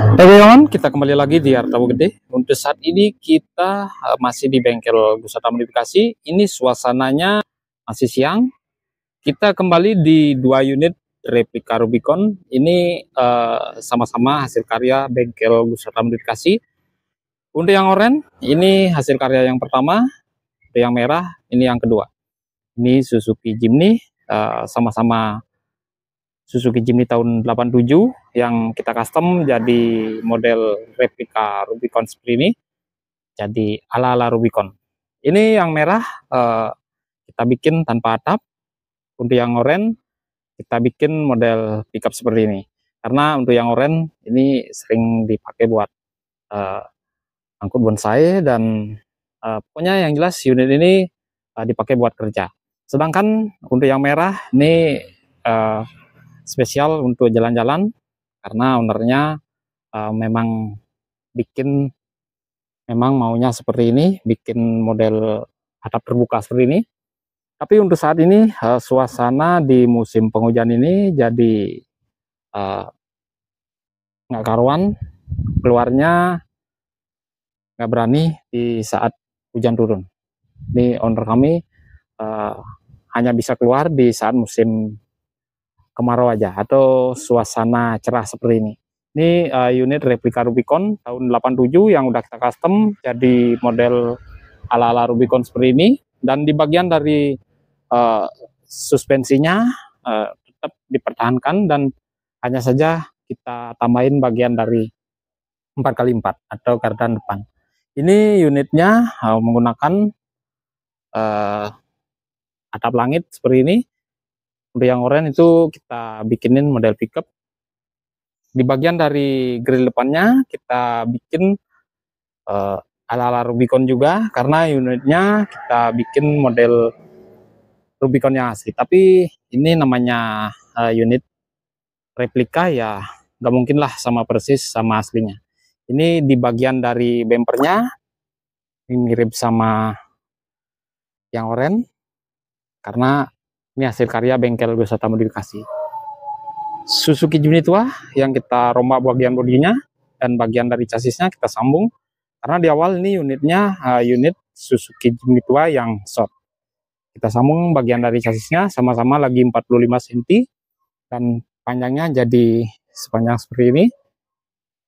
Oke kawan, kita kembali lagi di Artabu Gede. Untuk saat ini kita masih di bengkel Gusata Modifikasi. Ini suasananya masih siang. Kita kembali di dua unit replika Rubicon. Ini sama-sama hasil karya bengkel Gusata Modifikasi. Untuk yang oranye, ini hasil karya yang pertama. Untuk yang merah, ini yang kedua. Ini Suzuki Jimny, sama-sama Suzuki Jimny tahun 87 yang kita custom jadi model replika Rubicon seperti ini, jadi ala-ala Rubicon. Ini yang merah kita bikin tanpa atap. Untuk yang oranye kita bikin model pickup seperti ini, karena untuk yang oranye ini sering dipakai buat angkut bonsai dan pokoknya yang jelas unit ini dipakai buat kerja. Sedangkan untuk yang merah ini spesial untuk jalan-jalan, karena ownernya memang maunya seperti ini, bikin model atap terbuka seperti ini. Tapi untuk saat ini suasana di musim penghujan ini jadi nggak karuan, keluarnya nggak berani di saat hujan turun. Ini owner kami hanya bisa keluar di saat musim kemarau aja atau suasana cerah seperti ini. Ini unit replika Rubicon tahun 87 yang udah kita custom jadi model ala-ala Rubicon seperti ini. Dan di bagian dari suspensinya tetap dipertahankan, dan hanya saja kita tambahin bagian dari 4x4 atau kardan depan. Ini unitnya menggunakan atap langit seperti ini. Untuk yang oranye itu kita bikinin model pickup. Di bagian dari grill depannya kita bikin ala-ala Rubicon juga, karena unitnya kita bikin model Rubicon yang asli. Tapi ini namanya unit replika, ya nggak mungkin lah sama persis sama aslinya. Ini di bagian dari bumpernya ini mirip sama yang oranye, karena ini hasil karya bengkel Gusata Modifikasi. Suzuki Jimny tua yang kita rombak bagian bodinya dan bagian dari chassisnya kita sambung, karena di awal ini unitnya unit Suzuki Jimny tua yang short. Kita sambung bagian dari chassisnya, sama-sama lagi 45 cm dan panjangnya jadi sepanjang seperti ini.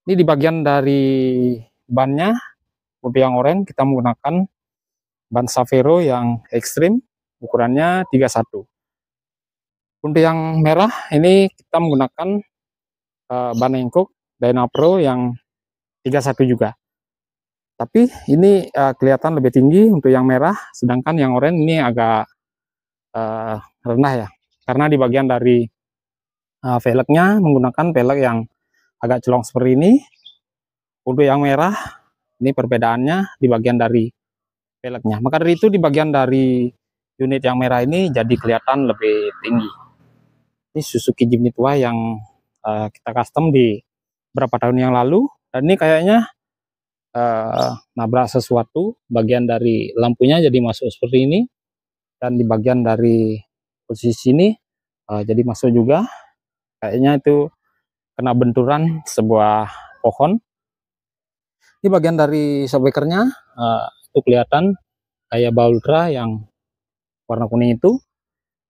Ini di bagian dari bannya, untuk yang oranye kita menggunakan ban Savero yang ekstrim, ukurannya 31. Untuk yang merah ini kita menggunakan ban Hankook Dynapro yang 31 juga. Tapi ini kelihatan lebih tinggi untuk yang merah, sedangkan yang oranye ini agak rendah ya, karena di bagian dari velgnya menggunakan velg yang agak celong seperti ini. Untuk yang merah ini perbedaannya di bagian dari velgnya. Maka dari itu di bagian dari unit yang merah ini jadi kelihatan lebih tinggi. Ini Suzuki Jimny tua yang kita custom di beberapa tahun yang lalu, dan ini kayaknya nabrak sesuatu, bagian dari lampunya jadi masuk seperti ini, dan di bagian dari posisi ini jadi masuk juga, kayaknya itu kena benturan sebuah pohon. Ini bagian dari shockbreakernya itu kelihatan kayak Baultra yang warna kuning itu.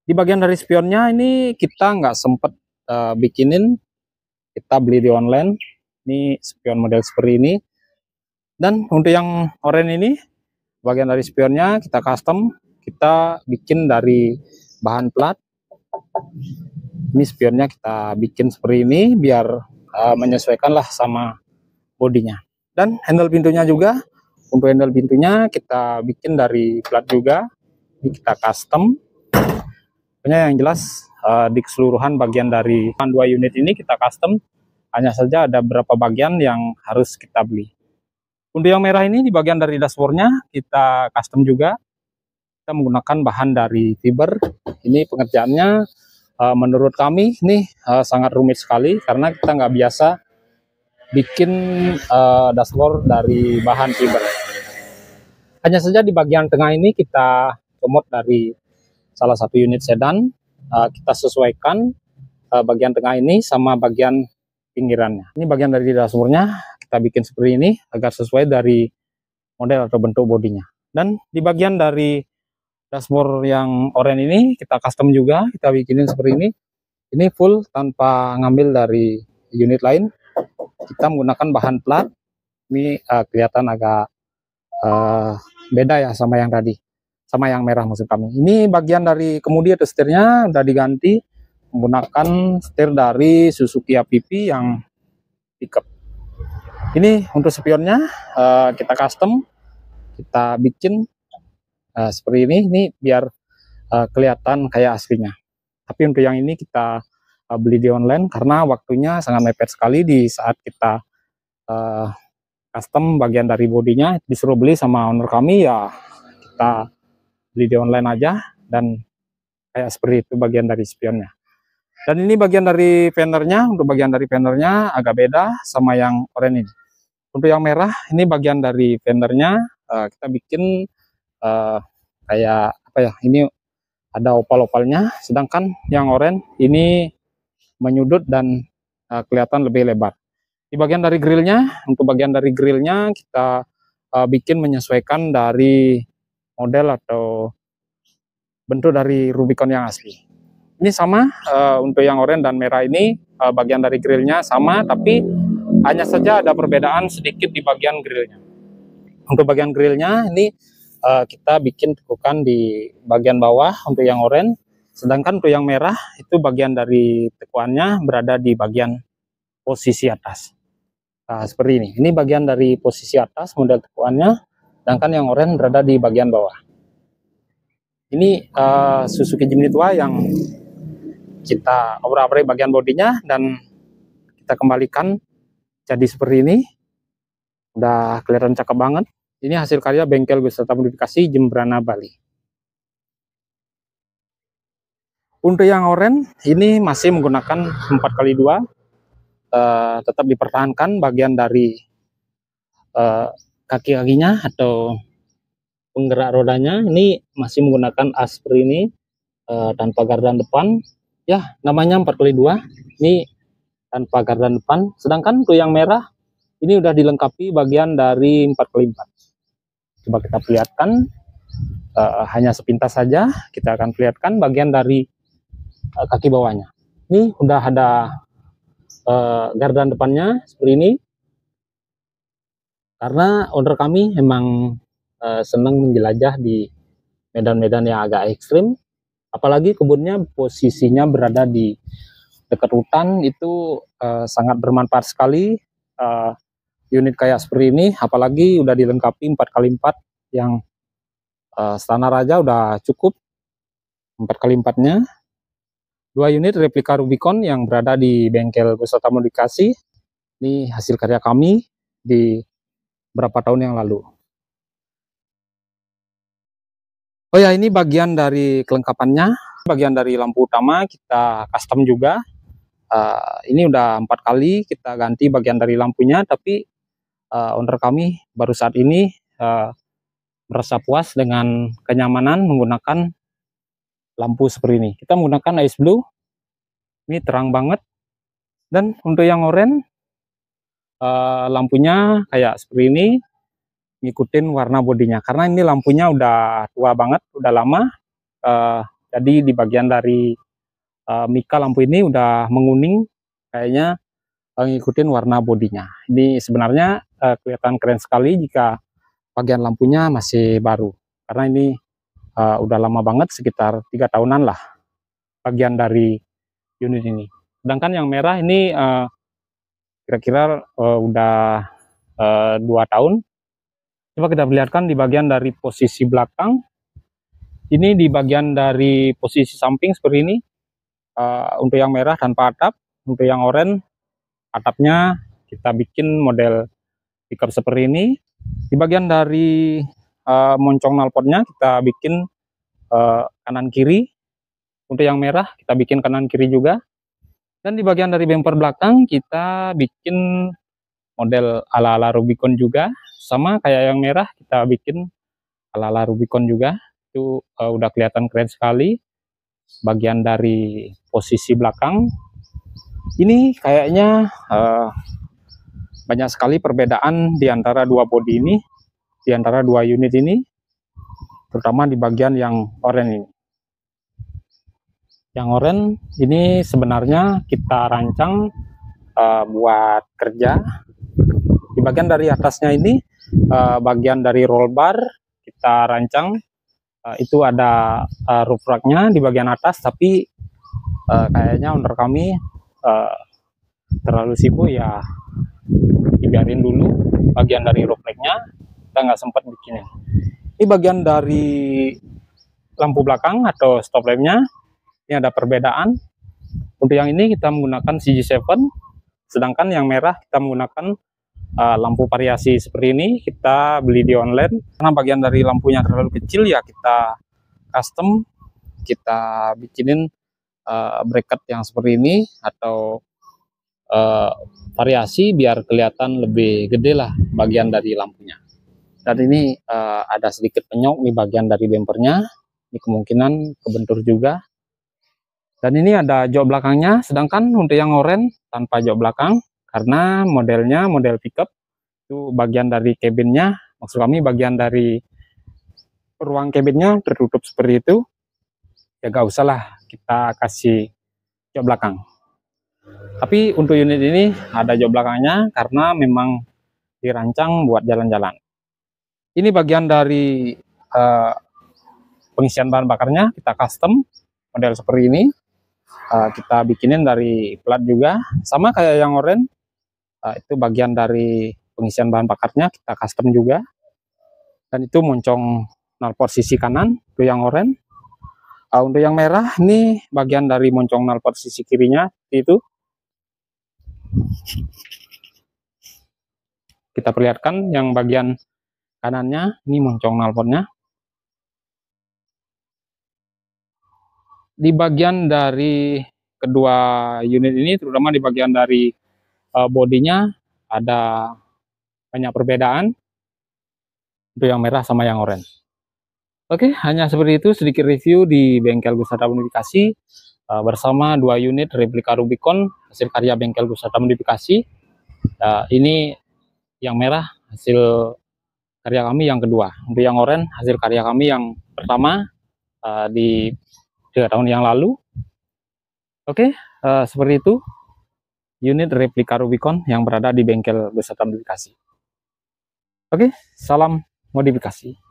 Di bagian dari spionnya ini kita nggak sempet bikinin, kita beli di online. Ini spion model seperti ini. Dan untuk yang oranye ini, bagian dari spionnya kita custom, kita bikin dari bahan plat. Ini spionnya kita bikin seperti ini biar menyesuaikan lah sama bodinya. Dan handle pintunya juga, untuk handle pintunya kita bikin dari plat juga. Ini kita custom. Pokoknya yang jelas di keseluruhan bagian dari dua unit ini kita custom, hanya saja ada beberapa bagian yang harus kita beli. Untuk yang merah ini di bagian dari dashboardnya kita custom juga, kita menggunakan bahan dari fiber. Ini pengerjaannya menurut kami ini sangat rumit sekali, karena kita nggak biasa bikin dashboard dari bahan fiber. Hanya saja di bagian tengah ini kita comot dari salah satu unit sedan, kita sesuaikan bagian tengah ini sama bagian pinggirannya. Ini bagian dari dashboardnya kita bikin seperti ini agar sesuai dari model atau bentuk bodinya. Dan di bagian dari dashboard yang oranye ini kita custom juga, kita bikinin seperti ini. Ini full tanpa ngambil dari unit lain. Kita menggunakan bahan plat. Ini kelihatan agak beda ya sama yang tadi, sama yang merah maksud kami. Ini bagian dari kemudi atau setirnya udah diganti menggunakan setir dari Suzuki APP yang pickup. Ini untuk spionnya kita custom, kita bikin seperti ini biar kelihatan kayak aslinya. Tapi untuk yang ini kita beli di online karena waktunya sangat mepet sekali. Di saat kita custom bagian dari bodinya disuruh beli sama owner kami, ya kita beli di online aja. Dan kayak seperti itu bagian dari spionnya. Dan ini bagian dari fendernya. Untuk bagian dari fendernya agak beda sama yang oranye ini. Untuk yang merah ini bagian dari fendernya kita bikin kayak apa ya, ini ada opal-opalnya, sedangkan yang oranye ini menyudut dan kelihatan lebih lebar. Di bagian dari grillnya, untuk bagian dari grillnya kita bikin menyesuaikan dari model atau bentuk dari Rubicon yang asli. Ini sama untuk yang oranye dan merah ini bagian dari grillnya sama, tapi hanya saja ada perbedaan sedikit di bagian grillnya. Untuk bagian grillnya ini kita bikin tekukan di bagian bawah untuk yang oranye, sedangkan untuk yang merah itu bagian dari tekuannya berada di bagian posisi atas. Nah, seperti ini. Ini bagian dari posisi atas model tekuannya, sedangkan yang oranye berada di bagian bawah. Ini Suzuki Jimny tua yang kita obrak-abrik bagian bodinya dan kita kembalikan jadi seperti ini. Udah kelihatan cakep banget. Ini hasil karya bengkel beserta modifikasi Jembrana Bali. Untuk yang oranye ini masih menggunakan 4x2, tetap dipertahankan bagian dari kaki-kakinya atau penggerak rodanya ini masih menggunakan as seperti ini tanpa gardan depan. Ya, namanya 4x2 ini tanpa gardan depan. Sedangkan untuk yang merah ini udah dilengkapi bagian dari 4x4. Coba kita perlihatkan, hanya sepintas saja kita akan perlihatkan bagian dari kaki bawahnya. Ini udah ada gardan depannya seperti ini, karena owner kami emang senang menjelajah di medan-medan yang agak ekstrim, apalagi kebunnya posisinya berada di dekat hutan. Itu sangat bermanfaat sekali unit kayak seperti ini, apalagi udah dilengkapi 4x4 yang standar aja udah cukup. 4x4-nya 2 unit replika Rubicon yang berada di bengkel beserta modifikasi. Ini hasil karya kami di berapa tahun yang lalu. Oh ya, ini bagian dari kelengkapannya. Bagian dari lampu utama kita custom juga. Ini udah 4 kali kita ganti bagian dari lampunya, tapi owner kami baru saat ini merasa puas dengan kenyamanan menggunakan lampu seperti ini. Kita menggunakan ice blue, ini terang banget. Dan untuk yang oranye lampunya kayak seperti ini, ngikutin warna bodinya, karena ini lampunya udah tua banget, udah lama. Jadi di bagian dari mika lampu ini udah menguning, kayaknya ngikutin warna bodinya. Ini sebenarnya kelihatan keren sekali jika bagian lampunya masih baru, karena ini udah lama banget, sekitar 3 tahunan lah bagian dari unit ini. Sedangkan yang merah ini kira-kira udah 2 tahun. Coba kita perlihatkan di bagian dari posisi belakang. Ini di bagian dari posisi samping seperti ini. Untuk yang merah tanpa atap, untuk yang oranye atapnya kita bikin model pickup seperti ini. Di bagian dari moncong knalpotnya kita bikin kanan kiri. Untuk yang merah kita bikin kanan kiri juga. Dan di bagian dari bumper belakang kita bikin model ala-ala Rubicon juga, sama kayak yang merah kita bikin ala-ala Rubicon juga. Itu udah kelihatan keren sekali bagian dari posisi belakang. Ini kayaknya banyak sekali perbedaan di antara dua bodi ini, di antara dua unit ini, terutama di bagian yang oranye ini. Yang oranye ini sebenarnya kita rancang buat kerja. Di bagian dari atasnya ini, bagian dari roll bar kita rancang, itu ada roof racknya di bagian atas, tapi kayaknya owner kami terlalu sibuk ya, dibiarin dulu bagian dari roof racknya, kita nggak sempat bikinin. Ini bagian dari lampu belakang atau stop lampnya, ini ada perbedaan. Untuk yang ini kita menggunakan CG7, sedangkan yang merah kita menggunakan lampu variasi seperti ini, kita beli di online. Karena bagian dari lampunya terlalu kecil ya kita custom, kita bikinin bracket yang seperti ini atau variasi biar kelihatan lebih gede lah bagian dari lampunya. Dan ini ada sedikit penyok di bagian dari bempernya, ini kemungkinan kebentur juga. Dan ini ada jok belakangnya, sedangkan untuk yang oranye tanpa jok belakang, karena modelnya model pickup, itu bagian dari cabinnya, maksud kami bagian dari ruang cabinnya tertutup seperti itu, ya gak usah lah kita kasih jok belakang. Tapi untuk unit ini ada jok belakangnya karena memang dirancang buat jalan-jalan. Ini bagian dari pengisian bahan bakarnya, kita custom model seperti ini. Kita bikinin dari plat juga, sama kayak yang oranye. Itu bagian dari pengisian bahan bakarnya kita custom juga. Dan itu moncong knalpot sisi kanan, itu yang oranye. Untuk yang merah, ini bagian dari moncong knalpot sisi kirinya, itu. Kita perlihatkan yang bagian kanannya, ini moncong knalpotnya. Di bagian dari kedua unit ini, terutama di bagian dari bodinya, ada banyak perbedaan untuk yang merah sama yang oranye. Oke, hanya seperti itu sedikit review di bengkel Gusada Modifikasi bersama dua unit replika Rubicon hasil karya bengkel Gusada Modifikasi. Ini yang merah hasil karya kami yang kedua. Untuk yang oranye hasil karya kami yang pertama di 3 tahun yang lalu. Oke, seperti itu unit replika Rubicon yang berada di bengkel Gusada Modifikasi. Oke, salam modifikasi.